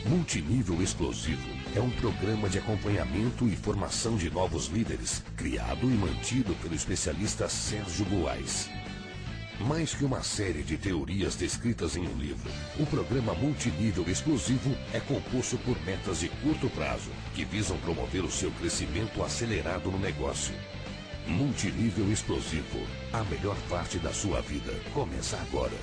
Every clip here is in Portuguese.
Multinível Explosivo é um programa de acompanhamento e formação de novos líderes, criado e mantido pelo especialista Sérgio Buarque. Mais que uma série de teorias descritas em um livro, o programa Multinível Explosivo é composto por metas de curto prazo, que visam promover o seu crescimento acelerado no negócio. Multinível Explosivo, a melhor parte da sua vida, começa agora.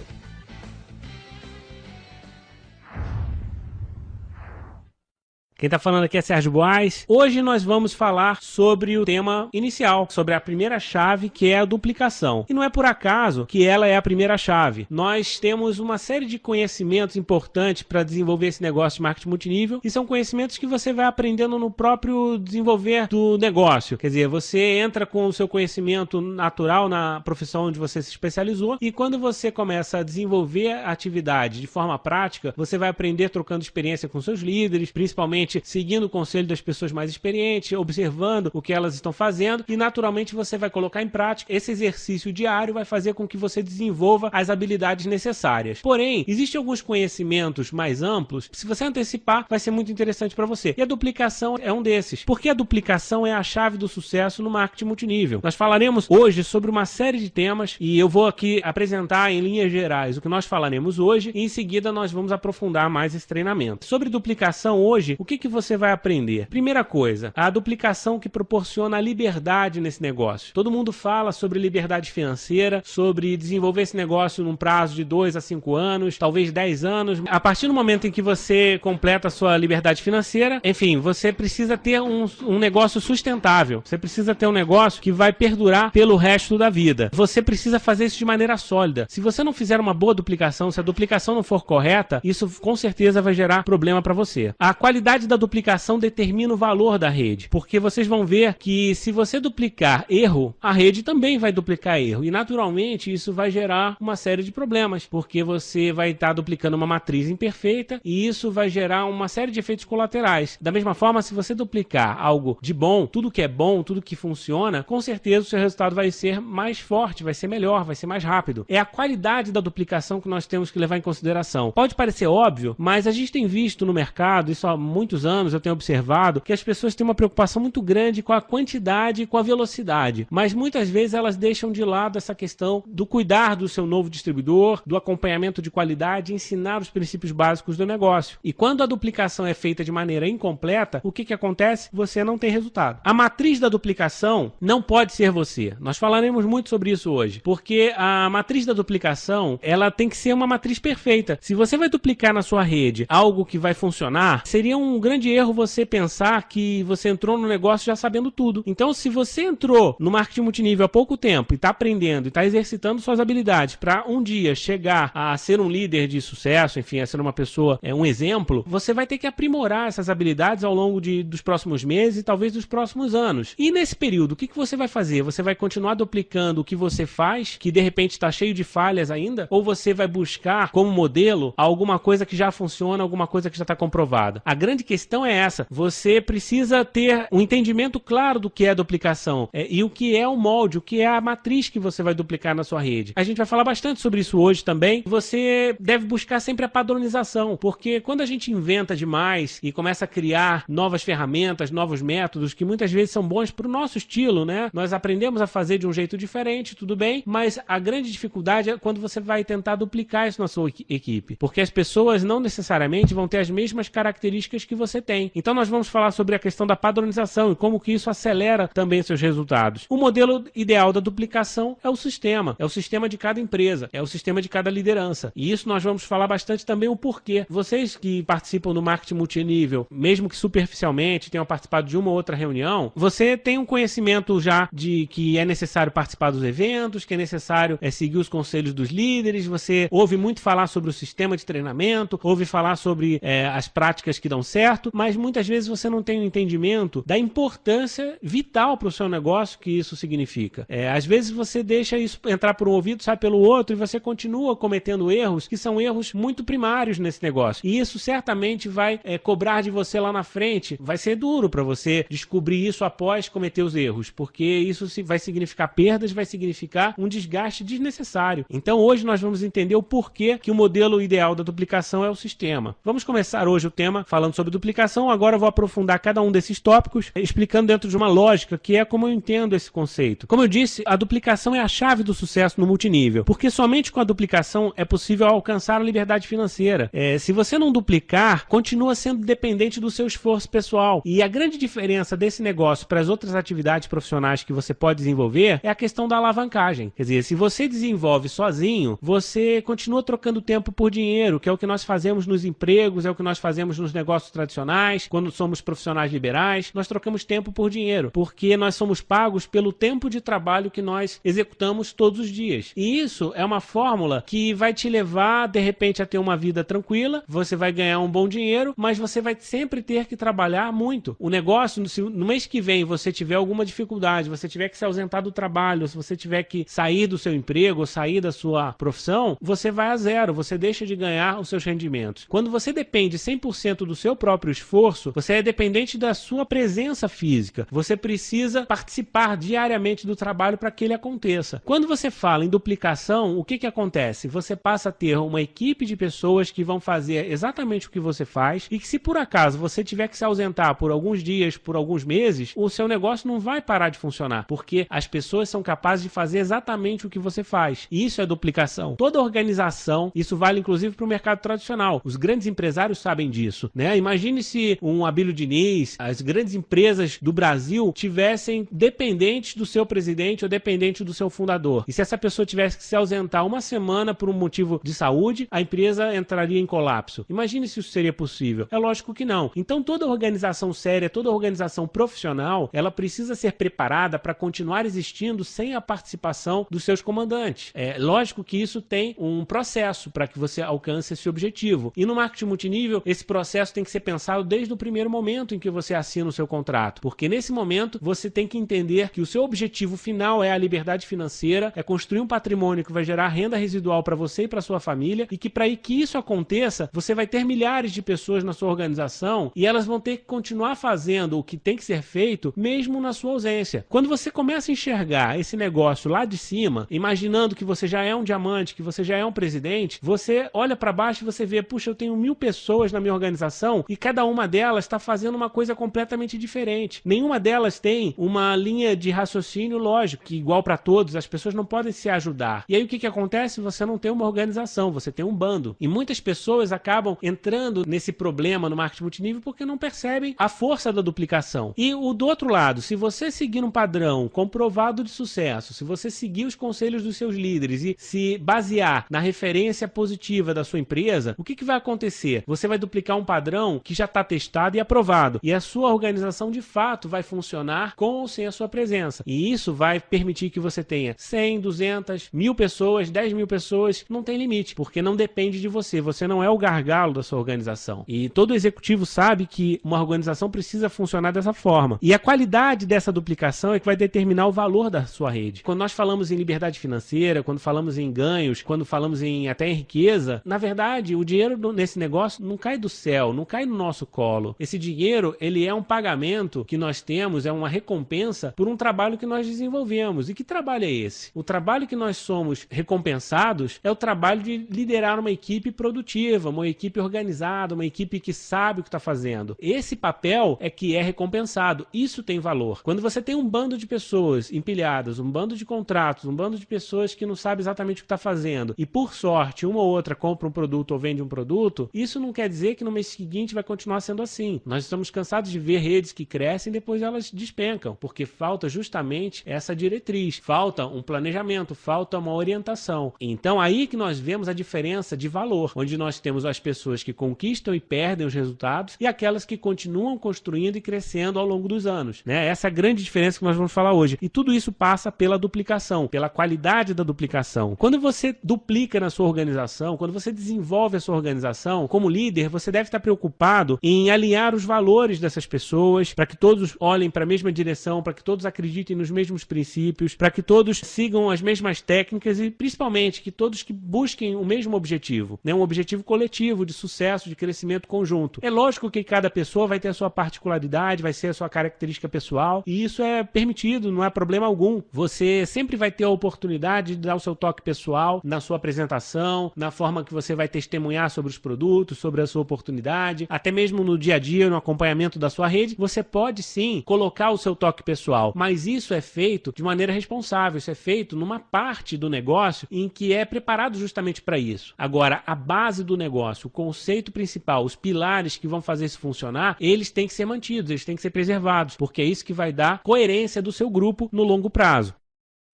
Quem está falando aqui é Sérgio Buarque. Hoje nós vamos falar sobre o tema inicial, sobre a primeira chave, que é a duplicação. E não é por acaso que ela é a primeira chave. Nós temos uma série de conhecimentos importantes para desenvolver esse negócio de marketing multinível, e são conhecimentos que você vai aprendendo no próprio desenvolver do negócio. Quer dizer, você entra com o seu conhecimento natural na profissão onde você se especializou, e quando você começa a desenvolver a atividade de forma prática, você vai aprender trocando experiência com seus líderes, principalmente seguindo o conselho das pessoas mais experientes, observando o que elas estão fazendo, e naturalmente você vai colocar em prática. Esse exercício diário vai fazer com que você desenvolva as habilidades necessárias. Porém, existem alguns conhecimentos mais amplos, se você antecipar, vai ser muito interessante para você. E a duplicação é um desses. Porque a duplicação é a chave do sucesso no marketing multinível. Nós falaremos hoje sobre uma série de temas, e eu vou aqui apresentar em linhas gerais o que nós falaremos hoje, e em seguida nós vamos aprofundar mais esse treinamento. Sobre duplicação hoje, o que você vai aprender? Primeira coisa, a duplicação que proporciona a liberdade nesse negócio. Todo mundo fala sobre liberdade financeira, sobre desenvolver esse negócio num prazo de 2 a 5 anos, talvez 10 anos. A partir do momento em que você completa a sua liberdade financeira, enfim, você precisa ter um negócio sustentável. Você precisa ter um negócio que vai perdurar pelo resto da vida. Você precisa fazer isso de maneira sólida. Se você não fizer uma boa duplicação, se a duplicação não for correta, isso com certeza vai gerar problema para você. A qualidade da duplicação determina o valor da rede, porque vocês vão ver que se você duplicar erro, a rede também vai duplicar erro, e naturalmente isso vai gerar uma série de problemas, porque você vai estar duplicando uma matriz imperfeita, e isso vai gerar uma série de efeitos colaterais. Da mesma forma, se você duplicar algo de bom, tudo que é bom, tudo que funciona, com certeza o seu resultado vai ser mais forte, vai ser melhor, vai ser mais rápido. É a qualidade da duplicação que nós temos que levar em consideração. Pode parecer óbvio, mas a gente tem visto no mercado, isso há muitos anos eu tenho observado, que as pessoas têm uma preocupação muito grande com a quantidade e com a velocidade, mas muitas vezes elas deixam de lado essa questão do cuidar do seu novo distribuidor, do acompanhamento de qualidade, ensinar os princípios básicos do negócio. E quando a duplicação é feita de maneira incompleta, o que acontece? Você não tem resultado. A matriz da duplicação não pode ser você. Nós falaremos muito sobre isso hoje, porque a matriz da duplicação, ela tem que ser uma matriz perfeita. Se você vai duplicar na sua rede algo que vai funcionar, seria um grande erro você pensar que você entrou no negócio já sabendo tudo. Então, se você entrou no marketing multinível há pouco tempo e está aprendendo e está exercitando suas habilidades para um dia chegar a ser um líder de sucesso, enfim, a ser uma pessoa, um exemplo, você vai ter que aprimorar essas habilidades ao longo dos próximos meses e talvez dos próximos anos. E nesse período, o que você vai fazer? Você vai continuar duplicando o que você faz, que de repente está cheio de falhas ainda? Ou você vai buscar como modelo alguma coisa que já funciona, alguma coisa que já está comprovada? A grande questão é essa. Você precisa ter um entendimento claro do que é duplicação e o que é o molde, o que é a matriz que você vai duplicar na sua rede. A gente vai falar bastante sobre isso hoje também. Você deve buscar sempre a padronização, porque quando a gente inventa demais e começa a criar novas ferramentas, novos métodos, que muitas vezes são bons para o nosso estilo, né? Nós aprendemos a fazer de um jeito diferente, tudo bem, mas a grande dificuldade é quando você vai tentar duplicar isso na sua equipe, porque as pessoas não necessariamente vão ter as mesmas características que você tem. Então nós vamos falar sobre a questão da padronização e como que isso acelera também seus resultados. O modelo ideal da duplicação é o sistema de cada empresa, é o sistema de cada liderança. E isso nós vamos falar bastante também o porquê. Vocês que participam do marketing multinível, mesmo que superficialmente tenham participado de uma ou outra reunião, você tem um conhecimento já de que é necessário participar dos eventos, que é necessário seguir os conselhos dos líderes, você ouve muito falar sobre o sistema de treinamento, ouve falar sobre as práticas que dão certo, certo, mas muitas vezes você não tem um entendimento da importância vital para o seu negócio que isso significa. Às vezes você deixa isso entrar por um ouvido, sai pelo outro, e você continua cometendo erros que são erros muito primários nesse negócio. E isso certamente vai cobrar de você lá na frente. Vai ser duro para você descobrir isso após cometer os erros, porque isso vai significar perdas, vai significar um desgaste desnecessário. Então hoje nós vamos entender o porquê que o modelo ideal da duplicação é o sistema. Vamos começar hoje o tema falando sobre duplicação. Agora eu vou aprofundar cada um desses tópicos, explicando dentro de uma lógica que é como eu entendo esse conceito. Como eu disse, a duplicação é a chave do sucesso no multinível, porque somente com a duplicação é possível alcançar a liberdade financeira. Se você não duplicar, continua sendo dependente do seu esforço pessoal. E a grande diferença desse negócio para as outras atividades profissionais que você pode desenvolver é a questão da alavancagem. Quer dizer, se você desenvolve sozinho, você continua trocando tempo por dinheiro, que é o que nós fazemos nos empregos, é o que nós fazemos nos negócios tradicionais, quando somos profissionais liberais, nós trocamos tempo por dinheiro, porque nós somos pagos pelo tempo de trabalho que nós executamos todos os dias. E isso é uma fórmula que vai te levar, de repente, a ter uma vida tranquila, você vai ganhar um bom dinheiro, mas você vai sempre ter que trabalhar muito. O negócio, se no mês que vem você tiver alguma dificuldade, você tiver que se ausentar do trabalho, se você tiver que sair do seu emprego ou sair da sua profissão, você vai a zero, você deixa de ganhar os seus rendimentos. Quando você depende 100% do seu próprio esforço, você é dependente da sua presença física. Você precisa participar diariamente do trabalho para que ele aconteça. Quando você fala em duplicação, o que acontece? Você passa a ter uma equipe de pessoas que vão fazer exatamente o que você faz e que, se por acaso você tiver que se ausentar por alguns dias, por alguns meses, o seu negócio não vai parar de funcionar, porque as pessoas são capazes de fazer exatamente o que você faz. E isso é duplicação. Toda organização, isso vale inclusive para o mercado tradicional. Os grandes empresários sabem disso, né? Imagine se um Abílio Diniz, as grandes empresas do Brasil tivessem dependentes do seu presidente ou dependente do seu fundador. E se essa pessoa tivesse que se ausentar uma semana por um motivo de saúde, a empresa entraria em colapso. Imagine se isso seria possível. É lógico que não. Então toda organização séria, toda organização profissional, ela precisa ser preparada para continuar existindo sem a participação dos seus comandantes. É lógico que isso tem um processo para que você alcance esse objetivo. E no marketing multinível, esse processo tem que ser pensado desde o primeiro momento em que você assina o seu contrato. Porque nesse momento, você tem que entender que o seu objetivo final é a liberdade financeira, é construir um patrimônio que vai gerar renda residual para você e para sua família, e que para que isso aconteça, você vai ter milhares de pessoas na sua organização e elas vão ter que continuar fazendo o que tem que ser feito mesmo na sua ausência. Quando você começa a enxergar esse negócio lá de cima, imaginando que você já é um diamante, que você já é um presidente, você olha para baixo e você vê, puxa, eu tenho 1000 pessoas na minha organização e cada uma delas está fazendo uma coisa completamente diferente. Nenhuma delas tem uma linha de raciocínio lógico, que igual para todos, as pessoas não podem se ajudar. E aí o que acontece? Você não tem uma organização, você tem um bando. E muitas pessoas acabam entrando nesse problema no marketing multinível porque não percebem a força da duplicação. E do outro lado, se você seguir um padrão comprovado de sucesso, se você seguir os conselhos dos seus líderes e se basear na referência positiva da sua empresa, o que vai acontecer? Você vai duplicar um padrão que já está testado e aprovado. E a sua organização de fato vai funcionar com ou sem a sua presença. E isso vai permitir que você tenha 100, 200, 1000 pessoas, 10.000 pessoas, não tem limite, porque não depende de você. Você não é o gargalo da sua organização. E todo executivo sabe que uma organização precisa funcionar dessa forma. E a qualidade dessa duplicação é que vai determinar o valor da sua rede. Quando nós falamos em liberdade financeira, quando falamos em ganhos, quando falamos até em riqueza, na verdade, o dinheiro nesse negócio não cai do céu, não cai no nosso colo. Esse dinheiro, ele é um pagamento que nós temos, é uma recompensa por um trabalho que nós desenvolvemos. E que trabalho é esse? O trabalho que nós somos recompensados é o trabalho de liderar uma equipe produtiva, uma equipe organizada, uma equipe que sabe o que está fazendo. Esse papel é que é recompensado. Isso tem valor. Quando você tem um bando de pessoas empilhadas, um bando de contratos, um bando de pessoas que não sabe exatamente o que está fazendo e, por sorte, uma ou outra compra um produto ou vende um produto, isso não quer dizer que no mês seguinte vai continuar sendo assim. Nós estamos cansados de ver redes que crescem e depois elas despencam, porque falta justamente essa diretriz, falta um planejamento, falta uma orientação. Então aí que nós vemos a diferença de valor, onde nós temos as pessoas que conquistam e perdem os resultados e aquelas que continuam construindo e crescendo ao longo dos anos, né? Essa é a grande diferença que nós vamos falar hoje. E tudo isso passa pela duplicação, pela qualidade da duplicação. Quando você duplica na sua organização, quando você desenvolve a sua organização, como líder, você deve estar preocupado preocupado em alinhar os valores dessas pessoas, para que todos olhem para a mesma direção, para que todos acreditem nos mesmos princípios, para que todos sigam as mesmas técnicas e, principalmente, que todos que busquem o mesmo objetivo, né? Um objetivo coletivo de sucesso, de crescimento conjunto. É lógico que cada pessoa vai ter a sua particularidade, vai ser a sua característica pessoal, e isso é permitido, não há problema algum. Você sempre vai ter a oportunidade de dar o seu toque pessoal na sua apresentação, na forma que você vai testemunhar sobre os produtos, sobre a sua oportunidade, até mesmo no dia a dia, no acompanhamento da sua rede, você pode sim colocar o seu toque pessoal, mas isso é feito de maneira responsável, isso é feito numa parte do negócio em que é preparado justamente para isso. Agora, a base do negócio, o conceito principal, os pilares que vão fazer isso funcionar, eles têm que ser mantidos, eles têm que ser preservados, porque é isso que vai dar coerência do seu grupo no longo prazo.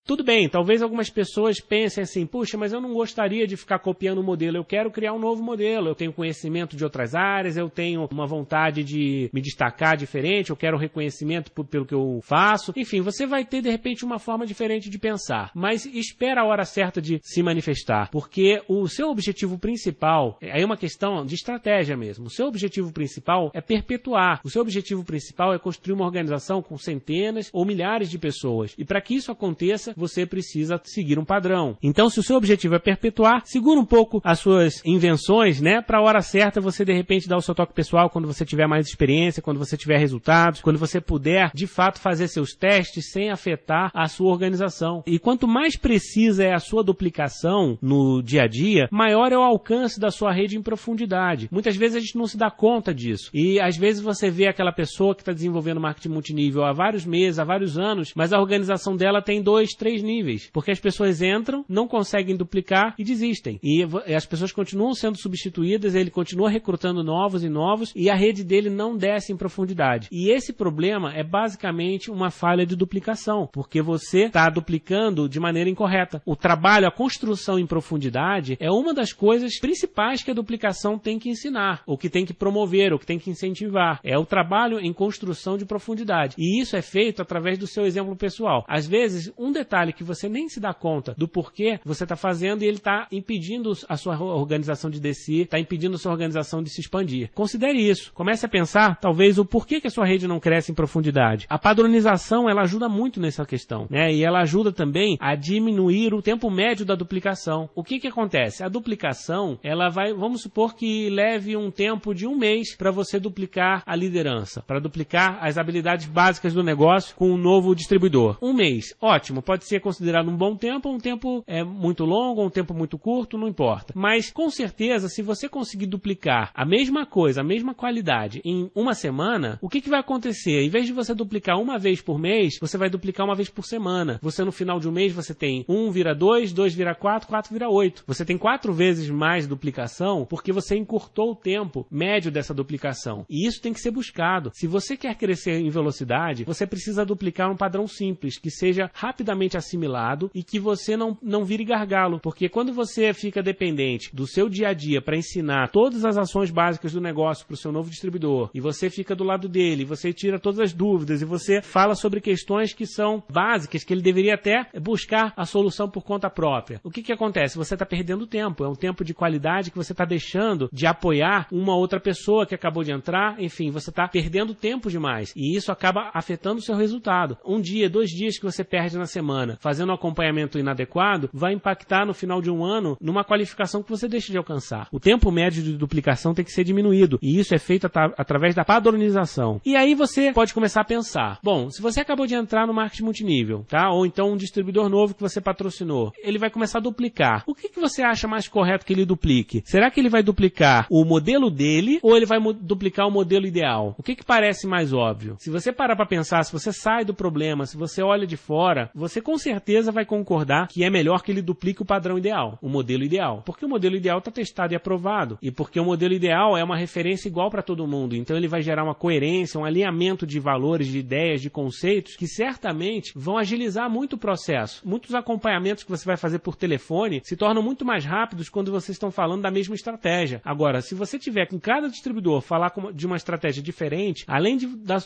Tudo bem, talvez algumas pessoas pensem assim, puxa, mas eu não gostaria de ficar copiando o modelo, eu quero criar um novo modelo, eu tenho conhecimento de outras áreas, eu tenho uma vontade de me destacar diferente, eu quero reconhecimento pelo que eu faço. Enfim, você vai ter de repente uma forma diferente de pensar, mas espera a hora certa de se manifestar, porque o seu objetivo principal, aí é uma questão de estratégia mesmo, o seu objetivo principal é perpetuar, o seu objetivo principal é construir uma organização com centenas ou milhares de pessoas, e para que isso aconteça, você precisa seguir um padrão. Então, se o seu objetivo é perpetuar, segura um pouco as suas invenções, né? Para a hora certa, você de repente dá o seu toque pessoal quando você tiver mais experiência, quando você tiver resultados, quando você puder, de fato, fazer seus testes sem afetar a sua organização. E quanto mais precisa é a sua duplicação no dia a dia, maior é o alcance da sua rede em profundidade. Muitas vezes a gente não se dá conta disso. E às vezes você vê aquela pessoa que está desenvolvendo marketing multinível há vários meses, há vários anos, mas a organização dela tem 2, 3 níveis, porque as pessoas entram, não conseguem duplicar e desistem. E as pessoas continuam sendo substituídas, ele continua recrutando novos e novos, e a rede dele não desce em profundidade. E esse problema é basicamente uma falha de duplicação, porque você está duplicando de maneira incorreta. O trabalho, a construção em profundidade é uma das coisas principais que a duplicação tem que ensinar, ou que tem que promover, ou que tem que incentivar. É o trabalho em construção de profundidade. E isso é feito através do seu exemplo pessoal. Às vezes, um detalhe que você nem se dá conta do porquê você está fazendo e ele está impedindo a sua organização de descer, está impedindo a sua organização de se expandir. Considere isso. Comece a pensar, talvez, o porquê que a sua rede não cresce em profundidade. A padronização, ela ajuda muito nessa questão, né? E ela ajuda também a diminuir o tempo médio da duplicação. O que acontece? A duplicação, ela vai, vamos supor que leve um tempo de 1 mês para você duplicar a liderança, para duplicar as habilidades básicas do negócio com um novo distribuidor. 1 mês, ótimo, pode ser considerado um bom tempo, um tempo muito longo, um tempo muito curto, não importa. Mas, com certeza, se você conseguir duplicar a mesma coisa, a mesma qualidade em 1 semana, o que vai acontecer? Em vez de você duplicar 1 vez por mês, você vai duplicar 1 vez por semana. Você, no final de um mês, você tem 1 vira 2, 2 vira 4, 4 vira 8. Você tem 4 vezes mais duplicação porque você encurtou o tempo médio dessa duplicação. E isso tem que ser buscado. Se você quer crescer em velocidade, você precisa duplicar um padrão simples, que seja rapidamente assimilado e que você não vire gargalo, porque quando você fica dependente do seu dia a dia para ensinar todas as ações básicas do negócio para o seu novo distribuidor, e você fica do lado dele, você tira todas as dúvidas e você fala sobre questões que são básicas, que ele deveria até buscar a solução por conta própria. O que acontece? Você está perdendo tempo, é um tempo de qualidade que você está deixando de apoiar uma outra pessoa que acabou de entrar, enfim, você está perdendo tempo demais, e isso acaba afetando o seu resultado. 1 dia, 2 dias que você perde na semana fazendo um acompanhamento inadequado, vai impactar no final de um ano numa qualificação que você deixa de alcançar. O tempo médio de duplicação tem que ser diminuído, e isso é feito através da padronização. E aí você pode começar a pensar, bom, se você acabou de entrar no marketing multinível, tá? Ou então um distribuidor novo que você patrocinou, ele vai começar a duplicar. O que você acha mais correto que ele duplique? Será que ele vai duplicar o modelo dele ou ele vai duplicar o modelo ideal? O que parece mais óbvio? Se você parar para pensar, se você sai do problema, se você olha de fora, você com certeza vai concordar que é melhor que ele duplique o padrão ideal, o modelo ideal. Porque o modelo ideal está testado e aprovado. E porque o modelo ideal é uma referência igual para todo mundo. Então ele vai gerar uma coerência, um alinhamento de valores, de ideias, de conceitos que certamente vão agilizar muito o processo. Muitos acompanhamentos que você vai fazer por telefone se tornam muito mais rápidos quando vocês estão falando da mesma estratégia. Agora, se você tiver com cada distribuidor falar de uma estratégia diferente, além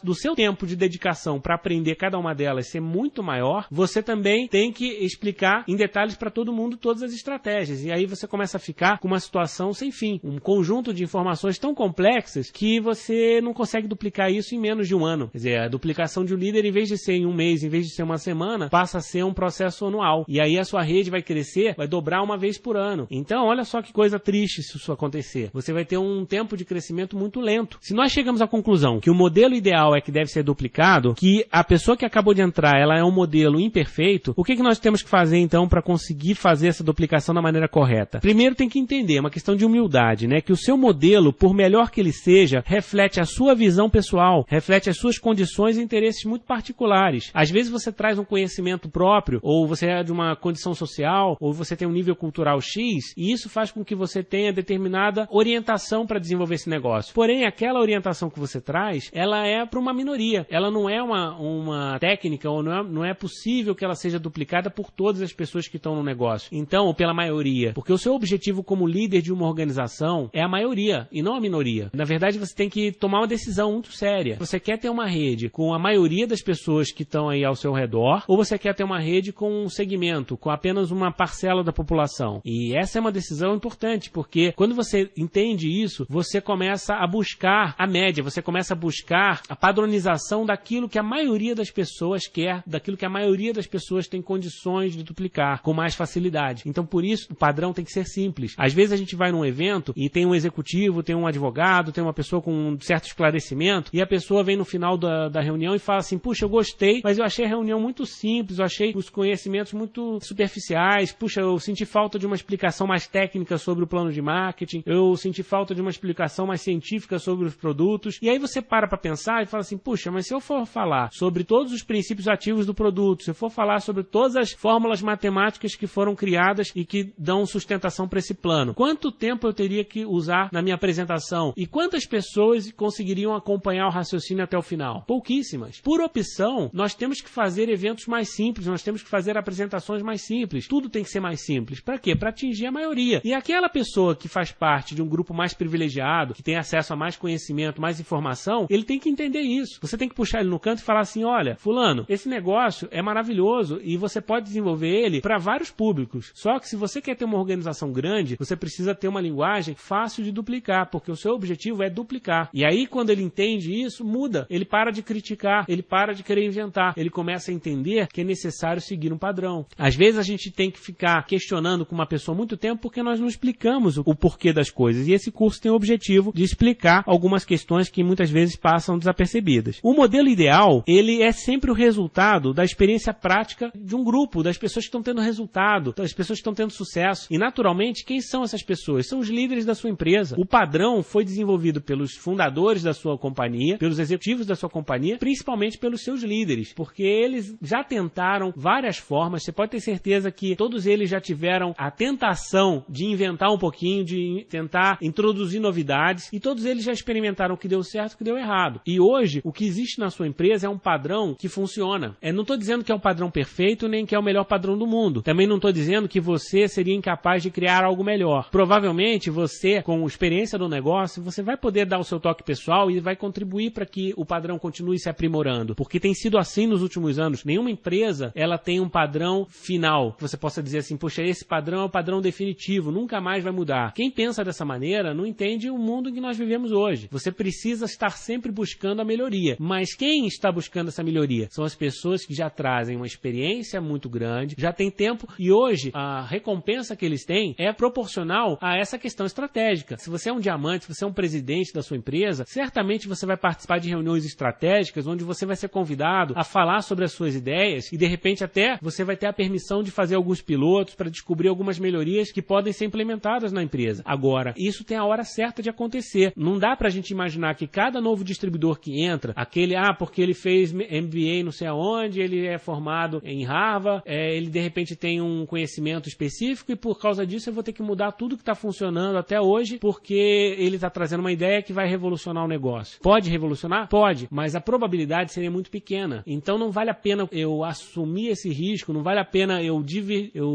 do seu tempo de dedicação para aprender cada uma delas ser muito maior, você também também tem que explicar em detalhes para todo mundo todas as estratégias. E aí você começa a ficar com uma situação sem fim, um conjunto de informações tão complexas que você não consegue duplicar isso em menos de um ano. Quer dizer, a duplicação de um líder, em vez de ser em um mês, em vez de ser uma semana, passa a ser um processo anual. E aí a sua rede vai crescer, vai dobrar uma vez por ano. Então, olha só que coisa triste se isso acontecer. Você vai ter um tempo de crescimento muito lento. Se nós chegamos à conclusão que o modelo ideal é que deve ser duplicado, que a pessoa que acabou de entrar, ela é um modelo imperfeito, o que nós temos que fazer então para conseguir fazer essa duplicação da maneira correta? Primeiro tem que entender, é uma questão de humildade, né? Que o seu modelo, por melhor que ele seja, reflete a sua visão pessoal, reflete as suas condições e interesses muito particulares. Às vezes você traz um conhecimento próprio, ou você é de uma condição social, ou você tem um nível cultural X, e isso faz com que você tenha determinada orientação para desenvolver esse negócio. Porém, aquela orientação que você traz, ela é para uma minoria. Ela não é uma técnica, ou não é possível que ela seja duplicada por todas as pessoas que estão no negócio. Então, ou pela maioria. Porque o seu objetivo como líder de uma organização é a maioria, e não a minoria. Na verdade, você tem que tomar uma decisão muito séria. Você quer ter uma rede com a maioria das pessoas que estão aí ao seu redor, ou você quer ter uma rede com um segmento, com apenas uma parcela da população? E essa é uma decisão importante, porque quando você entende isso, você começa a buscar a média, você começa a buscar a padronização daquilo que a maioria das pessoas quer, daquilo que a maioria das pessoas tem condições de duplicar com mais facilidade. Então, por isso, o padrão tem que ser simples. Às vezes a gente vai num evento e tem um executivo, tem um advogado, tem uma pessoa com um certo esclarecimento, e a pessoa vem no final da reunião e fala assim: puxa, eu gostei, mas eu achei a reunião muito simples, eu achei os conhecimentos muito superficiais, puxa, eu senti falta de uma explicação mais técnica sobre o plano de marketing, eu senti falta de uma explicação mais científica sobre os produtos. E aí você para pensar e fala assim: puxa, mas se eu for falar sobre todos os princípios ativos do produto, se eu for falar sobre todas as fórmulas matemáticas que foram criadas e que dão sustentação para esse plano, quanto tempo eu teria que usar na minha apresentação? E quantas pessoas conseguiriam acompanhar o raciocínio até o final? Pouquíssimas. Por opção, nós temos que fazer eventos mais simples, nós temos que fazer apresentações mais simples. Tudo tem que ser mais simples. Para quê? Para atingir a maioria. E aquela pessoa que faz parte de um grupo mais privilegiado, que tem acesso a mais conhecimento, mais informação, ele tem que entender isso. Você tem que puxar ele no canto e falar assim: olha, fulano, esse negócio é maravilhoso e você pode desenvolver ele para vários públicos. Só que se você quer ter uma organização grande, você precisa ter uma linguagem fácil de duplicar, porque o seu objetivo é duplicar. E aí, quando ele entende isso, muda. Ele para de criticar, ele para de querer inventar. Ele começa a entender que é necessário seguir um padrão. Às vezes a gente tem que ficar questionando com uma pessoa muito tempo porque nós não explicamos o porquê das coisas. E esse curso tem o objetivo de explicar algumas questões que muitas vezes passam desapercebidas. O modelo ideal, ele é sempre o resultado da experiência prática de um grupo, das pessoas que estão tendo resultado, das pessoas que estão tendo sucesso. E, naturalmente, quem são essas pessoas? São os líderes da sua empresa. O padrão foi desenvolvido pelos fundadores da sua companhia, pelos executivos da sua companhia, principalmente pelos seus líderes, porque eles já tentaram várias formas. Você pode ter certeza que todos eles já tiveram a tentação de inventar um pouquinho, de tentar introduzir novidades, e todos eles já experimentaram o que deu certo e o que deu errado. E hoje, o que existe na sua empresa é um padrão que funciona. Não estou dizendo que é um padrão perfeito, nem que é o melhor padrão do mundo. Também não estou dizendo que você seria incapaz de criar algo melhor. Provavelmente você, com experiência do negócio, você vai poder dar o seu toque pessoal e vai contribuir para que o padrão continue se aprimorando. Porque tem sido assim nos últimos anos. Nenhuma empresa, ela tem um padrão final, que você possa dizer assim: poxa, esse padrão é o padrão definitivo, nunca mais vai mudar. Quem pensa dessa maneira não entende o mundo em que nós vivemos hoje. Você precisa estar sempre buscando a melhoria. Mas quem está buscando essa melhoria? São as pessoas que já trazem uma experiência muito grande, já tem tempo, e hoje a recompensa que eles têm é proporcional a essa questão estratégica. Se você é um diamante, se você é um presidente da sua empresa, certamente você vai participar de reuniões estratégicas onde você vai ser convidado a falar sobre as suas ideias e, de repente, até você vai ter a permissão de fazer alguns pilotos para descobrir algumas melhorias que podem ser implementadas na empresa. Agora, isso tem a hora certa de acontecer. Não dá pra gente imaginar que cada novo distribuidor que entra, aquele, porque ele fez MBA não sei aonde, ele é formado em Harvard, ele de repente tem um conhecimento específico e por causa disso eu vou ter que mudar tudo que está funcionando até hoje porque ele está trazendo uma ideia que vai revolucionar o negócio. Pode revolucionar? Pode, mas a probabilidade seria muito pequena. Então não vale a pena eu assumir esse risco, não vale a pena eu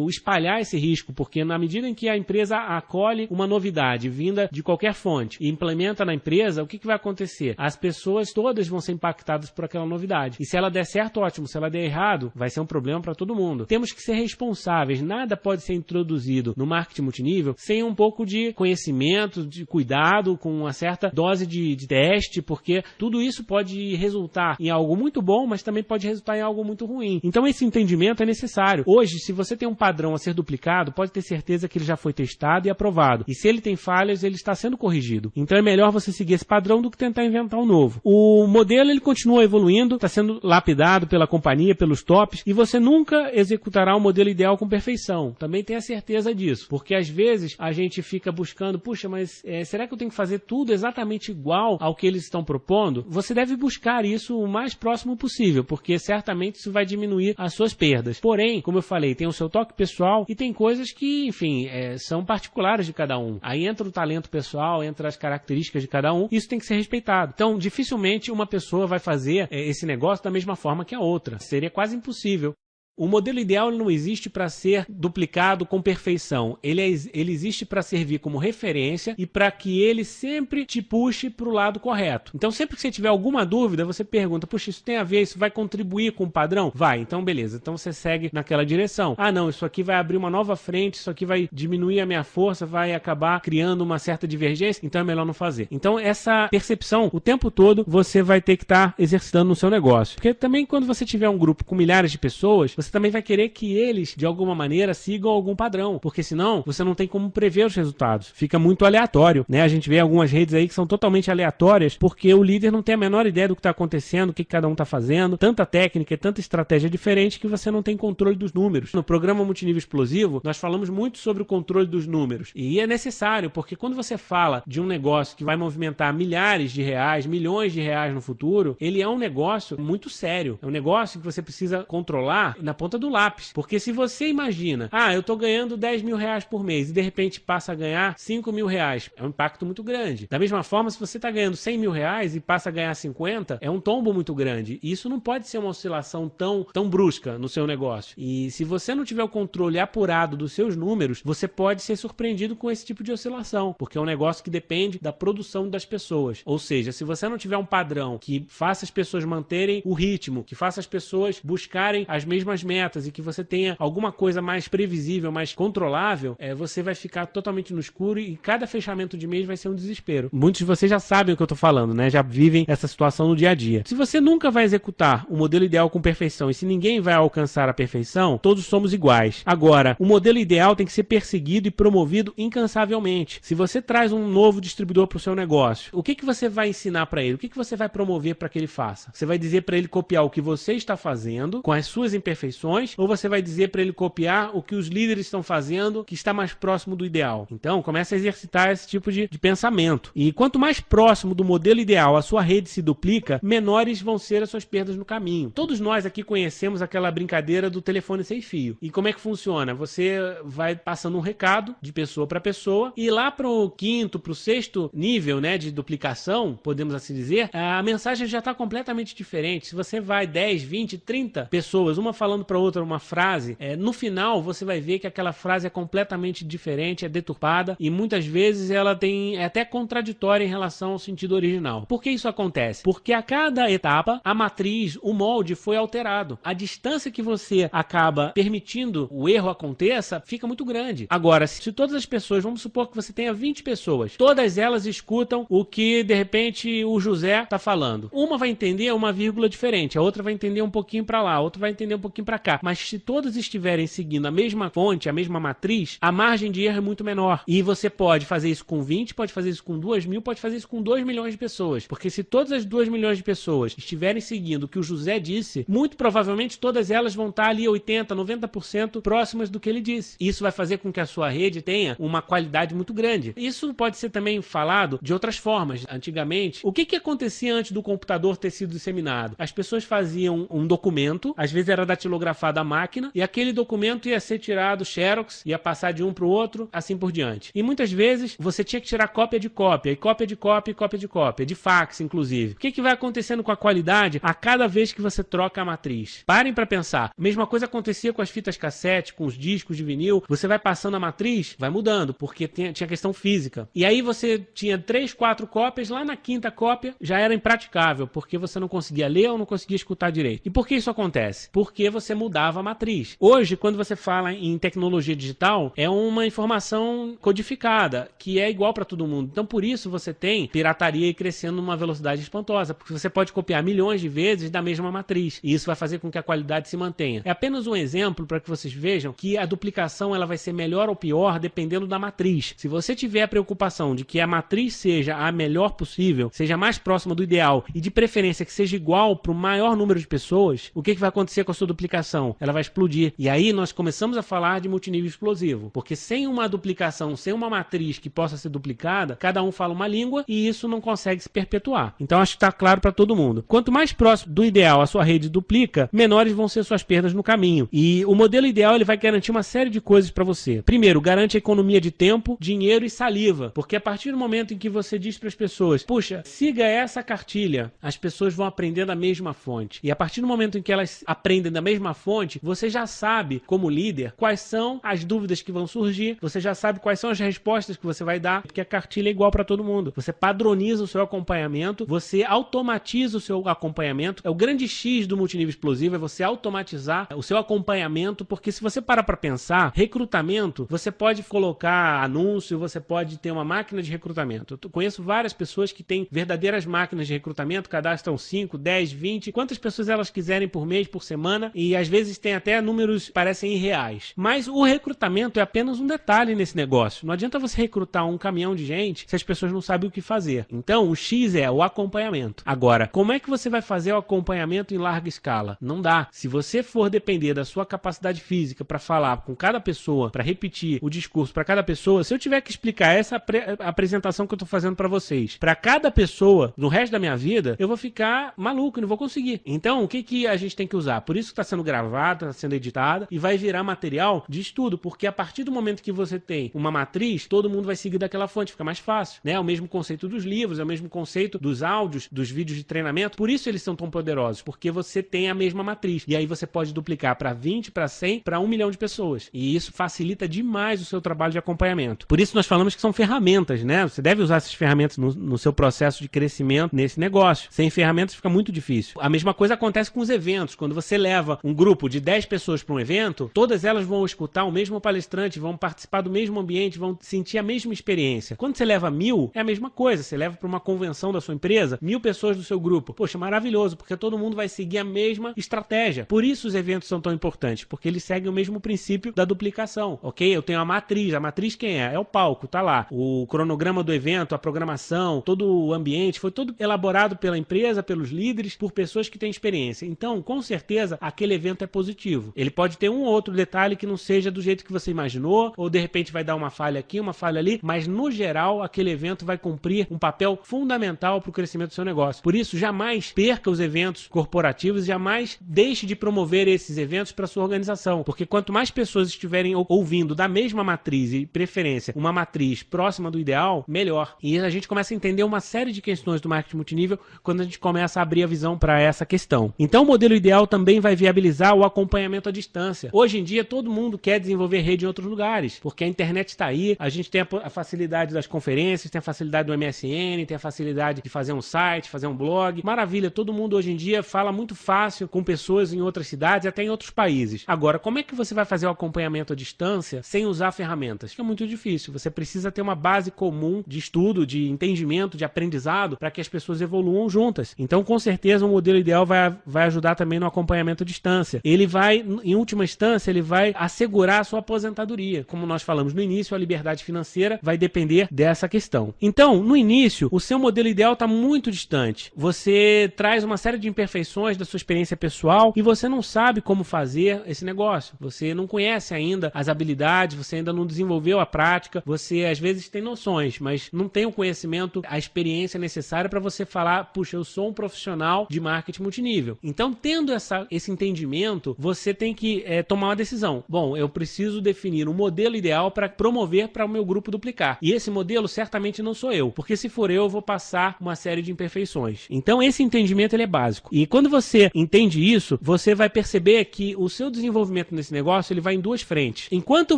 espalhar esse risco, porque na medida em que a empresa acolhe uma novidade vinda de qualquer fonte e implementa na empresa, o que vai acontecer? As pessoas todas vão ser impactadas por aquela novidade. E se ela der certo, ótimo. Se ela der errado, vai ser um problema para todo mundo. Temos que ser responsáveis, nada pode ser introduzido no marketing multinível sem um pouco de conhecimento, de cuidado, com uma certa dose de teste, porque tudo isso pode resultar em algo muito bom, mas também pode resultar em algo muito ruim. Então esse entendimento é necessário. Hoje, se você tem um padrão a ser duplicado, pode ter certeza que ele já foi testado e aprovado. E se ele tem falhas, ele está sendo corrigido. Então é melhor você seguir esse padrão do que tentar inventar um novo. O modelo ele continua evoluindo, está sendo lapidado pela companhia, pelos tops, e você nunca executará o modelo ideal com perfeição. Também tenha certeza disso, porque às vezes a gente fica buscando, puxa, mas será que eu tenho que fazer tudo exatamente igual ao que eles estão propondo? Você deve buscar isso o mais próximo possível, porque certamente isso vai diminuir as suas perdas. Porém, como eu falei, tem o seu toque pessoal e tem coisas que, enfim, são particulares de cada um. Aí entra o talento pessoal, entra as características de cada um, isso tem que ser respeitado. Então, dificilmente uma pessoa vai fazer esse negócio da mesma forma que a outra. Seria quase impossível. O modelo ideal não existe para ser duplicado com perfeição. Ele existe para servir como referência e para que ele sempre te puxe para o lado correto. Então, sempre que você tiver alguma dúvida, você pergunta, puxa, isso tem a ver, isso vai contribuir com o padrão? Vai, então beleza. Então você segue naquela direção. Ah, não, isso aqui vai abrir uma nova frente, isso aqui vai diminuir a minha força, vai acabar criando uma certa divergência, então é melhor não fazer. Então, essa percepção, o tempo todo, você vai ter que estar exercitando no seu negócio. Porque também quando você tiver um grupo com milhares de pessoas, você também vai querer que eles, de alguma maneira, sigam algum padrão, porque senão você não tem como prever os resultados. Fica muito aleatório, né? A gente vê algumas redes aí que são totalmente aleatórias, porque o líder não tem a menor ideia do que está acontecendo, o que cada um está fazendo, tanta técnica e tanta estratégia diferente que você não tem controle dos números. No programa Multinível Explosivo, nós falamos muito sobre o controle dos números, e é necessário, porque quando você fala de um negócio que vai movimentar milhares de reais, milhões de reais no futuro, ele é um negócio muito sério, é um negócio que você precisa controlar na ponta do lápis, porque se você imagina, eu tô ganhando 10 mil reais por mês e de repente passa a ganhar 5 mil reais, é um impacto muito grande. Da mesma forma, se você tá ganhando 100 mil reais e passa a ganhar 50, é um tombo muito grande, e isso não pode ser uma oscilação tão brusca no seu negócio. E se você não tiver o controle apurado dos seus números, você pode ser surpreendido com esse tipo de oscilação, porque é um negócio que depende da produção das pessoas. Ou seja, se você não tiver um padrão que faça as pessoas manterem o ritmo, que faça as pessoas buscarem as mesmas metas e que você tenha alguma coisa mais previsível, mais controlável, você vai ficar totalmente no escuro e cada fechamento de mês vai ser um desespero. Muitos de vocês já sabem o que eu tô falando, né? Já vivem essa situação no dia a dia. Se você nunca vai executar o modelo ideal com perfeição e se ninguém vai alcançar a perfeição, todos somos iguais. Agora, o modelo ideal tem que ser perseguido e promovido incansavelmente. Se você traz um novo distribuidor para o seu negócio, o que você vai ensinar para ele? O que você vai promover para que ele faça? Você vai dizer para ele copiar o que você está fazendo com as suas imperfeições, ou você vai dizer para ele copiar o que os líderes estão fazendo, que está mais próximo do ideal? Então, comece a exercitar esse tipo de pensamento. E quanto mais próximo do modelo ideal a sua rede se duplica, menores vão ser as suas perdas no caminho. Todos nós aqui conhecemos aquela brincadeira do telefone sem fio. E como é que funciona? Você vai passando um recado de pessoa para pessoa e lá para o quinto, para o sexto nível, né, de duplicação, podemos assim dizer, a mensagem já está completamente diferente. Se você vai 10, 20, 30 pessoas, uma falando para outra uma frase, no final você vai ver que aquela frase é completamente diferente, é deturpada e muitas vezes ela é até contraditória em relação ao sentido original. Por que isso acontece? Porque a cada etapa a matriz, o molde foi alterado. A distância que você acaba permitindo o erro aconteça fica muito grande. Agora, se todas as pessoas, vamos supor que você tenha 20 pessoas, todas elas escutam o que de repente o José está falando. Uma vai entender uma vírgula diferente, a outra vai entender um pouquinho para lá, a outra vai entender um pouquinho para cá. Mas se todos estiverem seguindo a mesma fonte, a mesma matriz, a margem de erro é muito menor. E você pode fazer isso com 20, pode fazer isso com 2 mil, pode fazer isso com 2 milhões de pessoas. Porque se todas as 2 milhões de pessoas estiverem seguindo o que o José disse, muito provavelmente todas elas vão estar ali 80%, 90% próximas do que ele disse. Isso vai fazer com que a sua rede tenha uma qualidade muito grande. Isso pode ser também falado de outras formas. Antigamente, o que acontecia antes do computador ter sido disseminado? As pessoas faziam um documento, às vezes era datilografado à máquina, e aquele documento ia ser tirado xerox, ia passar de um para o outro, assim por diante. E muitas vezes você tinha que tirar cópia de cópia, e cópia de cópia, e cópia de cópia, de fax inclusive. O que vai acontecendo com a qualidade a cada vez que você troca a matriz? Parem para pensar. A mesma coisa acontecia com as fitas cassete, com os discos de vinil. Você vai passando a matriz, vai mudando, porque tinha questão física. E aí você tinha 3, 4 cópias, lá na quinta cópia já era impraticável, porque você não conseguia ler ou não conseguia escutar direito. E por que isso acontece? Porque você você mudava a matriz. Hoje, quando você fala em tecnologia digital, é uma informação codificada, que é igual para todo mundo. Então, por isso você tem pirataria aí crescendo numa velocidade espantosa, porque você pode copiar milhões de vezes da mesma matriz, e isso vai fazer com que a qualidade se mantenha. É apenas um exemplo para que vocês vejam que a duplicação ela vai ser melhor ou pior dependendo da matriz. Se você tiver a preocupação de que a matriz seja a melhor possível, seja mais próxima do ideal e de preferência que seja igual para o maior número de pessoas, o que vai acontecer com a sua duplicação? Ela vai explodir. E aí nós começamos a falar de multinível explosivo, porque sem uma duplicação, sem uma matriz que possa ser duplicada, cada um fala uma língua e isso não consegue se perpetuar. Então acho que está claro para todo mundo. Quanto mais próximo do ideal a sua rede duplica, menores vão ser suas perdas no caminho. E o modelo ideal ele vai garantir uma série de coisas para você. Primeiro, garante a economia de tempo, dinheiro e saliva, porque a partir do momento em que você diz para as pessoas, puxa, siga essa cartilha, as pessoas vão aprender da mesma fonte. E a partir do momento em que elas aprendem da mesma fonte, você já sabe, como líder, quais são as dúvidas que vão surgir, você já sabe quais são as respostas que você vai dar, porque a cartilha é igual para todo mundo. Você padroniza o seu acompanhamento, você automatiza o seu acompanhamento. É o grande X do multinível explosivo, é você automatizar o seu acompanhamento, porque se você parar para pensar, recrutamento, você pode colocar anúncio, você pode ter uma máquina de recrutamento. Eu conheço várias pessoas que têm verdadeiras máquinas de recrutamento, cadastram 5, 10, 20, quantas pessoas elas quiserem por mês, por semana, e às vezes tem até números que parecem irreais. Mas o recrutamento é apenas um detalhe nesse negócio. Não adianta você recrutar um caminhão de gente se as pessoas não sabem o que fazer. Então, o X é o acompanhamento. Agora, como é que você vai fazer o acompanhamento em larga escala? Não dá. Se você for depender da sua capacidade física para falar com cada pessoa, para repetir o discurso para cada pessoa, se eu tiver que explicar essa apresentação que eu estou fazendo para vocês, para cada pessoa, no resto da minha vida, eu vou ficar maluco e não vou conseguir. Então, o que a gente tem que usar? Por isso que está sendo gravado, está sendo editada e vai virar material de estudo, porque a partir do momento que você tem uma matriz, todo mundo vai seguir daquela fonte, fica mais fácil, né? É o mesmo conceito dos livros, é o mesmo conceito dos áudios, dos vídeos de treinamento, por isso eles são tão poderosos, porque você tem a mesma matriz, e aí você pode duplicar para 20, para 100, para 1 milhão de pessoas, e isso facilita demais o seu trabalho de acompanhamento. Por isso nós falamos que são ferramentas, né? Você deve usar essas ferramentas no seu processo de crescimento nesse negócio. Sem ferramentas fica muito difícil. A mesma coisa acontece com os eventos. Quando você leva um grupo de 10 pessoas para um evento, todas elas vão escutar o mesmo palestrante, vão participar do mesmo ambiente, vão sentir a mesma experiência. Quando você leva 1000, é a mesma coisa. Você leva para uma convenção da sua empresa, 1000 pessoas do seu grupo. Poxa, maravilhoso, porque todo mundo vai seguir a mesma estratégia. Por isso os eventos são tão importantes, porque eles seguem o mesmo princípio da duplicação, ok? Eu tenho a matriz quem é? É o palco, tá lá. O cronograma do evento, a programação, todo o ambiente, foi todo elaborado pela empresa, pelos líderes, por pessoas que têm experiência. Então, com certeza, aquele evento é positivo. Ele pode ter um ou outro detalhe que não seja do jeito que você imaginou, ou de repente vai dar uma falha aqui, uma falha ali, mas no geral, aquele evento vai cumprir um papel fundamental para o crescimento do seu negócio. Por isso, jamais perca os eventos corporativos, jamais deixe de promover esses eventos para sua organização, porque quanto mais pessoas estiverem ouvindo da mesma matriz e preferência, uma matriz próxima do ideal, melhor. E a gente começa a entender uma série de questões do marketing multinível quando a gente começa a abrir a visão para essa questão. Então, o modelo ideal também vai viabilizar o acompanhamento à distância. Hoje em dia, todo mundo quer desenvolver rede em outros lugares, porque a internet está aí, a gente tem a facilidade das conferências, tem a facilidade do MSN, tem a facilidade de fazer um site, fazer um blog. Maravilha, todo mundo hoje em dia fala muito fácil com pessoas em outras cidades, até em outros países. Agora, como é que você vai fazer o acompanhamento à distância sem usar ferramentas? É muito difícil. Você precisa ter uma base comum de estudo, de entendimento, de aprendizado, para que as pessoas evoluam juntas. Então, com certeza, o modelo ideal vai ajudar também no acompanhamento à distância. Ele vai, em última instância, ele vai assegurar a sua aposentadoria. Como nós falamos no início, a liberdade financeira vai depender dessa questão. Então, no início, o seu modelo ideal está muito distante. Você traz uma série de imperfeições da sua experiência pessoal e você não sabe como fazer esse negócio. Você não conhece ainda as habilidades, você ainda não desenvolveu a prática, você às vezes tem noções, mas não tem o conhecimento, a experiência necessária para você falar, puxa, eu sou um profissional de marketing multinível. Então, tendo esse entendimento, você tem que tomar uma decisão. Bom, eu preciso definir um modelo ideal para promover para o meu grupo duplicar. E esse modelo certamente não sou eu, porque se for eu vou passar uma série de imperfeições. Então, esse entendimento ele é básico. E quando você entende isso, você vai perceber que o seu desenvolvimento nesse negócio ele vai em duas frentes. Enquanto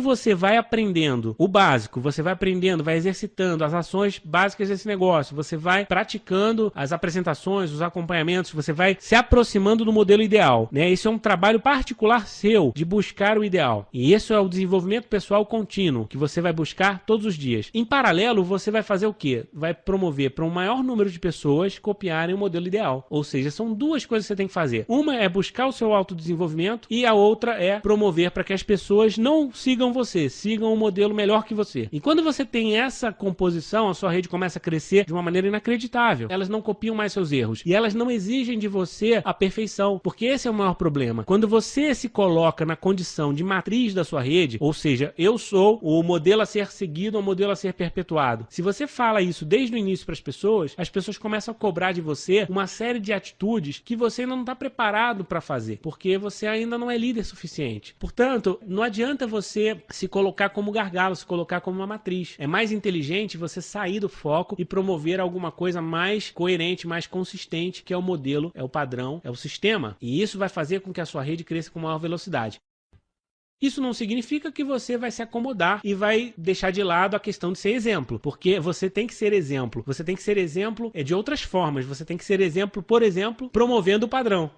você vai aprendendo o básico, você vai aprendendo, vai exercitando as ações básicas desse negócio, você vai praticando as apresentações, os acompanhamentos, você vai se aproximando do modelo ideal, né? Isso é um trabalho particular seu de buscar o ideal. E isso é o desenvolvimento pessoal contínuo, que você vai buscar todos os dias. Em paralelo, você vai fazer o quê? Vai promover para um maior número de pessoas copiarem o modelo ideal. Ou seja, são duas coisas que você tem que fazer. Uma é buscar o seu autodesenvolvimento e a outra é promover para que as pessoas não sigam você, sigam um modelo melhor que você. E quando você tem essa composição, a sua rede começa a crescer de uma maneira inacreditável. Elas não copiam mais seus erros. E elas não exigem de você a perfeição, porque esse é o maior problema. Quando você se coloca na condição de matriz da sua rede, ou seja, eu sou o modelo a ser seguido, o modelo a ser perpetuado. Se você fala isso desde o início para as pessoas começam a cobrar de você uma série de atitudes que você ainda não está preparado para fazer, porque você ainda não é líder suficiente. Portanto, não adianta você se colocar como gargalo, se colocar como uma matriz. É mais inteligente você sair do foco e promover alguma coisa mais coerente, mais consistente, que é o modelo, é o padrão, é o sistema. E isso vai fazer com que a sua rede cresça com maior velocidade. Isso não significa que você vai se acomodar e vai deixar de lado a questão de ser exemplo, porque você tem que ser exemplo. Você tem que ser exemplo de outras formas. Você tem que ser exemplo, por exemplo, promovendo o padrão.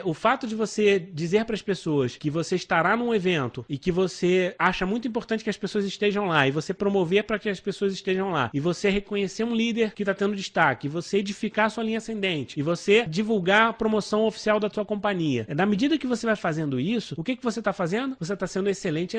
O fato de você dizer para as pessoas que você estará num evento e que você acha muito importante que as pessoas estejam lá e você promover para que as pessoas estejam lá e você reconhecer um líder que está tendo destaque, e você edificar a sua linha ascendente e você divulgar a promoção oficial da sua companhia. Na medida que você vai fazendo isso, o que você está fazendo? Você está sendo um excelente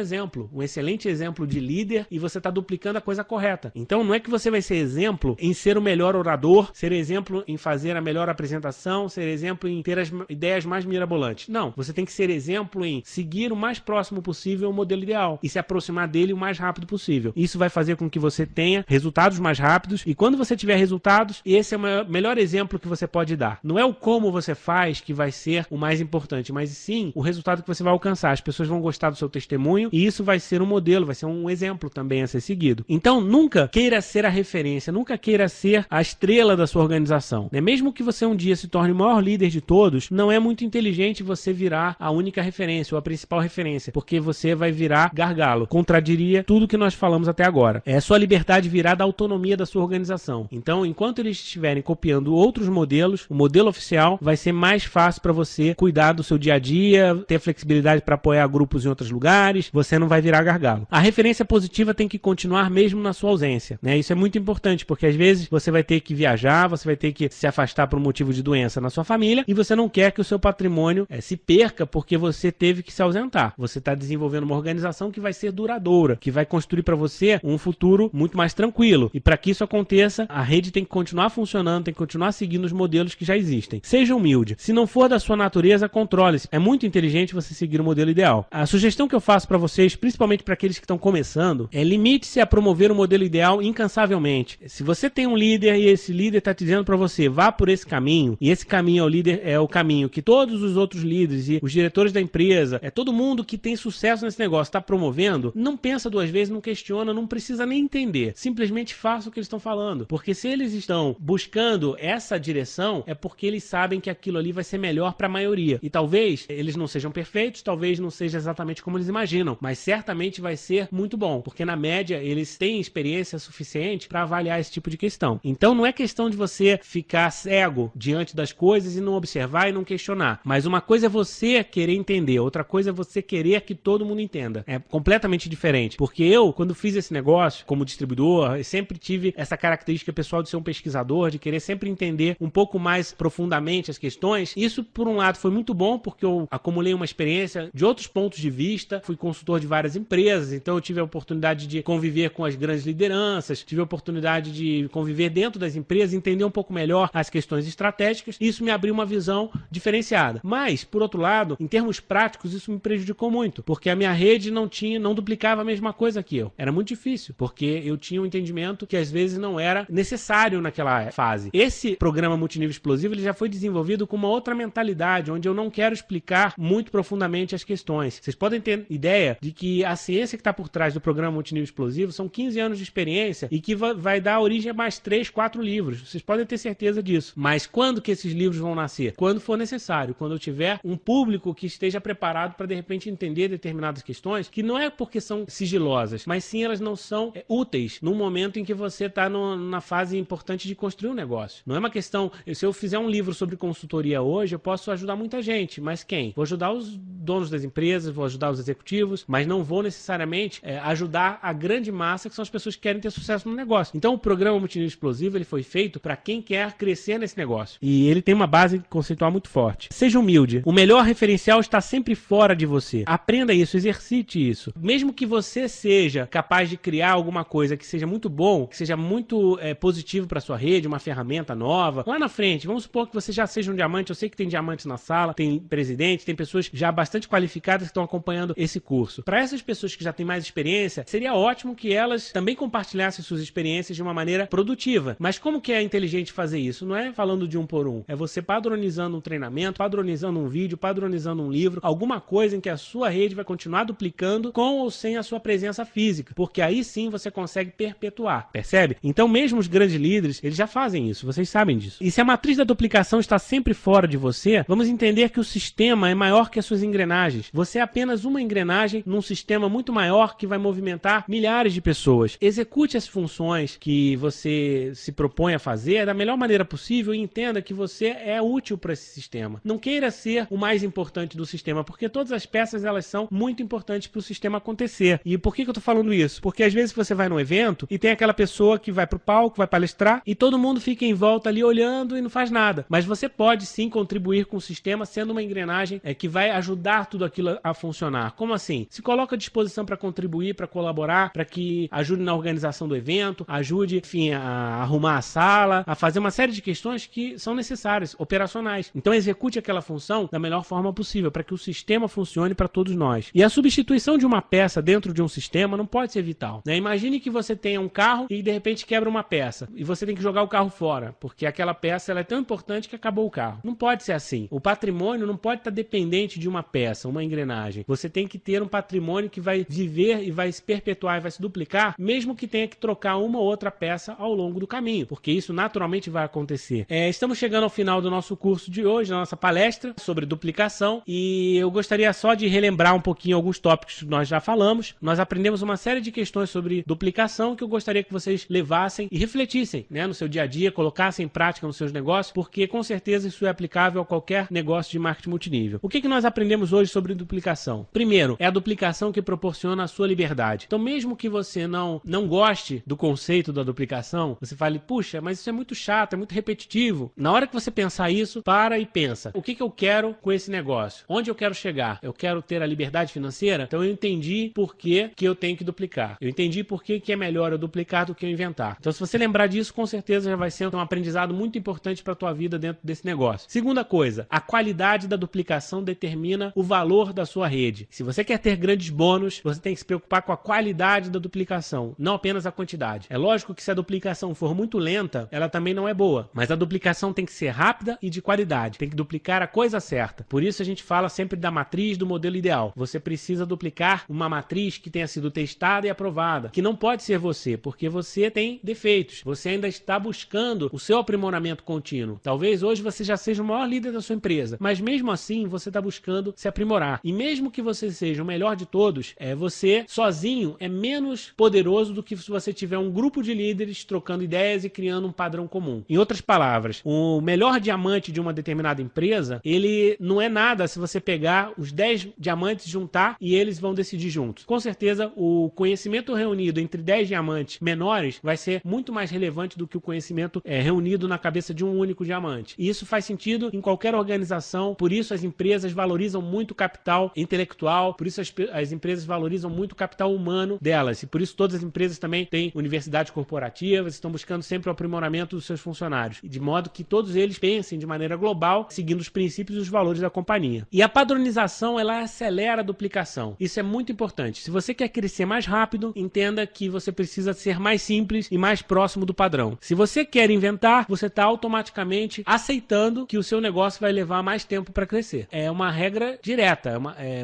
exemplo de líder e você está duplicando a coisa correta. Então não é que você vai ser exemplo em ser o melhor orador, ser exemplo em fazer a melhor apresentação, ser exemplo em ter as ideias mais mirabolantes. Não, você tem que ser exemplo em seguir o mais próximo possível o modelo ideal e se aproximar dele o mais rápido possível. Isso vai fazer com que você tenha resultados mais rápidos e quando você tiver resultados, esse é o melhor exemplo que você pode dar. Não é o como você faz que vai ser o mais importante, mas sim o resultado que você vai alcançar. As pessoas vão gostar do seu testemunho e isso vai ser um modelo, vai ser um exemplo também a ser seguido. Então nunca queira ser a referência, nunca queira ser a estrela da sua organização. Mesmo que você um dia se torne o maior líder de todos, não é muito inteligente você virar a única referência ou a principal referência, porque você vai virar gargalo. Contradiria tudo que nós falamos até agora. É sua liberdade virar da autonomia da sua organização. Então, enquanto eles estiverem copiando outros modelos, o modelo oficial vai ser mais fácil para você cuidar do seu dia a dia, ter flexibilidade para apoiar grupos em outros lugares, você não vai virar gargalo. A referência positiva tem que continuar mesmo na sua ausência, Isso é muito importante, porque às vezes você vai ter que viajar, você vai ter que se afastar por um motivo de doença na sua família e você não quer que o seu patrimônio se perca porque você teve que se ausentar. Você está desenvolvendo uma organização que vai ser duradoura, que vai construir para você um futuro muito mais tranquilo. E para que isso aconteça, a rede tem que continuar funcionando, tem que continuar seguindo os modelos que já existem. Seja humilde. Se não for da sua natureza, controle-se. É muito inteligente você seguir o modelo ideal. A sugestão que eu faço para vocês, principalmente para aqueles que estão começando, é limite-se a promover o modelo ideal incansavelmente. Se você tem um líder e esse líder está te dizendo para você, vá por esse caminho, e esse caminho é o caminho que todos os outros líderes e os diretores da empresa, todo mundo que tem sucesso nesse negócio está promovendo, não pensa duas vezes, não questiona, não precisa nem entender. Simplesmente faça o que eles estão falando. Porque se eles estão buscando essa direção, é porque eles sabem que aquilo ali vai ser melhor para a maioria. E talvez eles não sejam perfeitos, talvez não seja exatamente como eles imaginam, mas certamente vai ser muito bom, porque na média eles têm experiência suficiente para avaliar esse tipo de questão. Então não é questão de você ficar cego diante das coisas e não observar e não questionar, mas uma coisa é você querer entender, outra coisa é você querer que todo mundo entenda. É completamente diferente, porque eu, quando fiz esse negócio como distribuidor, eu sempre tive essa característica pessoal de ser um pesquisador, de querer sempre entender um pouco mais profundamente as questões. Isso, por um lado, foi muito bom, porque eu acumulei uma experiência de outros pontos de vista, fui consultor de várias empresas, então eu tive a oportunidade de conviver com as grandes lideranças, tive a oportunidade de conviver dentro das empresas, entender um pouco melhor as questões estratégicas, e isso me abriu uma visão diferenciada. Mas, por outro lado, em termos práticos, isso me prejudicou muito, porque a minha rede não duplicava a mesma coisa que eu. Era muito difícil, porque eu tinha um entendimento que às vezes não era necessário naquela fase. Esse programa multinível explosivo, ele já foi desenvolvido com uma outra mentalidade, onde eu não quero explicar muito profundamente as questões. Vocês podem ter ideia de que a ciência que está por trás do programa Multinível Explosivo são 15 anos de experiência e que vai dar origem a mais 3, 4 livros. Vocês podem ter certeza disso. Mas quando que esses livros vão nascer? Quando for necessário, quando eu tiver um público que esteja preparado para de repente entender determinadas questões, que não é porque são sigilosas, mas sim elas não são úteis no momento em que você está na fase importante de construir um negócio. Não é uma questão, se eu fizer um livro sobre consultoria hoje, eu posso ajudar muita gente, mas quem? Vou ajudar os donos das empresas, vou ajudar os executivos, mas não vou necessariamente ajudar a grande massa, que são as pessoas que querem ter sucesso no negócio. Então o programa Multinível Explosivo, ele foi feito para quem quer crescer nesse negócio. E ele tem uma base conceitual muito forte. Seja humilde. O melhor referencial está sempre fora de você. Aprenda isso, exercite isso. Mesmo que você seja capaz de criar alguma coisa que seja muito bom, que seja muito positivo para sua rede, uma ferramenta nova, lá na frente, vamos supor que você já seja um diamante, eu sei que tem diamantes na sala, tem presidente, tem pessoas já bastante qualificadas que estão acompanhando esse curso. Para essas pessoas que já têm mais experiência, seria ótimo que elas também compartilhassem suas experiências de uma maneira produtiva. Mas como que é inteligente fazer isso? Não é falando de um por um, é você padronizando um treinamento, padronizando um vídeo, padronizando um livro, alguma coisa em que a sua rede vai continuar duplicando com ou sem a sua presença física, porque aí sim você consegue perpetuar, percebe? Então mesmo os grandes líderes, eles já fazem isso, vocês sabem disso. E se a matriz da duplicação está sempre fora de você, vamos entender que o sistema é maior que as suas engrenagens. Você é apenas uma engrenagem num sistema muito maior que vai movimentar milhares de pessoas. Execute as funções que você se propõe a fazer da melhor maneira possível e entenda que você é útil para esse sistema. Não queira ser o mais importante do sistema, porque todas as peças elas são muito importantes para o sistema acontecer. E por que eu estou falando isso? Porque às vezes você vai num evento e tem aquela pessoa que vai para o palco, vai palestrar e todo mundo fica em volta ali olhando e não faz nada. Mas você pode sim contribuir com o sistema sendo uma engrenagem que vai ajudar tudo aquilo a funcionar. Como assim? Se coloca à disposição para contribuir, para colaborar, para que ajude na organização do evento, ajude, enfim, a arrumar a sala, a fazer uma série de questões que são necessárias, operacionais. Então execute aquela função da melhor forma possível, para que o sistema funcione para todos nós. E a substituição de uma peça dentro de um sistema não pode ser vital, né? Imagine que você tenha um carro e de repente quebra uma peça, e você tem que jogar o carro fora, porque aquela peça ela é tão importante que acabou o carro. Não pode ser assim. O patrimônio não pode estar dependente de uma peça, uma engrenagem. Você tem que ter um patrimônio que vai viver e vai se perpetuar e vai se duplicar, mesmo que tenha que trocar uma ou outra peça ao longo do caminho, porque isso naturalmente vai acontecer. Estamos chegando ao final do nosso curso de hoje, da nossa palestra sobre duplicação, e eu gostaria só de relembrar um pouquinho alguns tópicos que nós já falamos. Nós aprendemos uma série de questões sobre duplicação que eu gostaria que vocês levassem e refletissem, né, no seu dia a dia, colocassem em prática nos seus negócios, porque com certeza isso é aplicável a qualquer negócio de marketing multinível. O que nós aprendemos hoje sobre duplicação? Primeiro, é a duplicação que proporciona a sua liberdade. Então mesmo que você não goste do conceito da duplicação, você fale, puxa, mas isso é muito chato, é muito repetitivo. Na hora que você pensar isso, para e pensa, o que eu quero com esse negócio? Onde eu quero chegar? Eu quero ter a liberdade financeira? Então eu entendi por que eu tenho que duplicar. Eu entendi por que é melhor eu duplicar do que eu inventar. Então se você lembrar disso, com certeza já vai ser um aprendizado muito importante para a tua vida dentro desse negócio. Segunda coisa, a qualidade da duplicação determina o valor da sua rede. Se você quer ter grandes bônus, você tem que se preocupar com a qualidade da duplicação, não apenas a quantidade. É lógico que se a duplicação for muito lenta, ela também não é boa, mas a duplicação tem que ser rápida e de qualidade. Tem que duplicar a coisa certa. Por isso a gente fala sempre da matriz do modelo ideal. Você precisa duplicar uma matriz que tenha sido testada e aprovada, que não pode ser você, porque você tem defeitos. Você ainda está buscando o seu aprimoramento contínuo. Talvez hoje você já seja o maior líder da sua empresa, mas mesmo assim você está buscando se aprimorar. E mesmo que você seja o melhor de todos, você sozinho é menos poderoso do que se você tiver um grupo de líderes trocando ideias e criando um padrão comum. Em outras palavras, o melhor diamante de uma determinada empresa, ele não é nada se você pegar os 10 diamantes, juntar e eles vão decidir juntos. Com certeza, o conhecimento reunido entre 10 diamantes menores vai ser muito mais relevante do que o conhecimento reunido na cabeça de um único diamante. E isso faz sentido em qualquer organização, por isso as empresas valorizam muito o capital intelectual, por isso as empresas valorizam muito o capital humano delas, e por isso todas as empresas também têm universidades corporativas, estão buscando sempre o aprimoramento dos seus funcionários, de modo que todos eles pensem de maneira global, seguindo os princípios e os valores da companhia. E a padronização, ela acelera a duplicação. Isso é muito importante. Se você quer crescer mais rápido, entenda que você precisa ser mais simples e mais próximo do padrão. Se você quer inventar, você está automaticamente aceitando que o seu negócio vai levar mais tempo para crescer. É uma regra direta.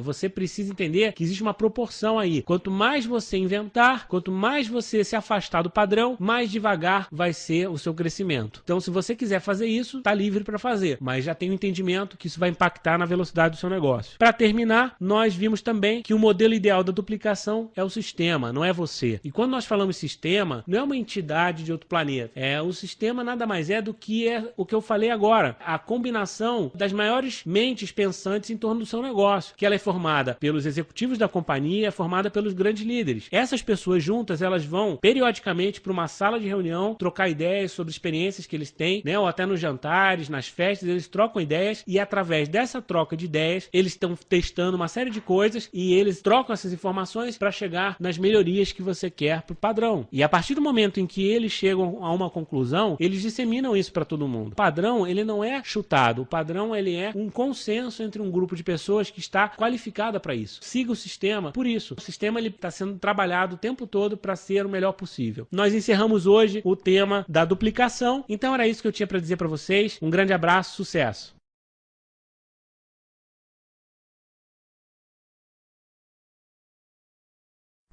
você precisa entender que existe uma proporção aí. Quanto mais você inventar, quanto mais você se afastar do padrão, mais devagar vai ser o seu crescimento. Então, se você quiser fazer isso, está livre para fazer, mas já tem o entendimento que isso vai impactar na velocidade do seu negócio. Para terminar, nós vimos também que o modelo ideal da duplicação é o sistema, não é você. E quando nós falamos sistema, não é uma entidade de outro planeta. O sistema nada mais é do que o que eu falei agora, a combinação das maiores mentes pensantes em torno do seu negócio, que ela é formada pelos executivos da companhia, é formada pelos grandes líderes. Essas pessoas juntas, elas vão periodicamente para uma sala de reunião, trocar ideias sobre experiências que eles têm, né? Ou até nos jantares, nas festas, eles trocam ideias e através dessa troca de ideias, eles estão testando uma série de coisas e eles trocam essas informações para chegar nas melhorias que você quer para o padrão. E a partir do momento em que eles chegam a uma conclusão, eles disseminam isso para todo mundo. O padrão, ele não é chutado, o padrão, ele é um consenso entre um grupo de pessoas que está qualificada para isso. Siga o sistema por isso. O sistema está sendo trabalhado o tempo todo para ser o melhor possível. Nós encerramos hoje o tema da duplicação, então era isso que eu tinha para dizer para vocês. Um grande abraço, sucesso!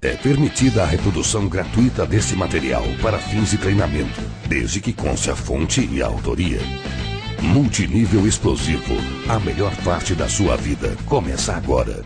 É permitida a reprodução gratuita deste material para fins de treinamento, desde que conste a fonte e a autoria. Multinível Explosivo, a melhor parte da sua vida começa agora.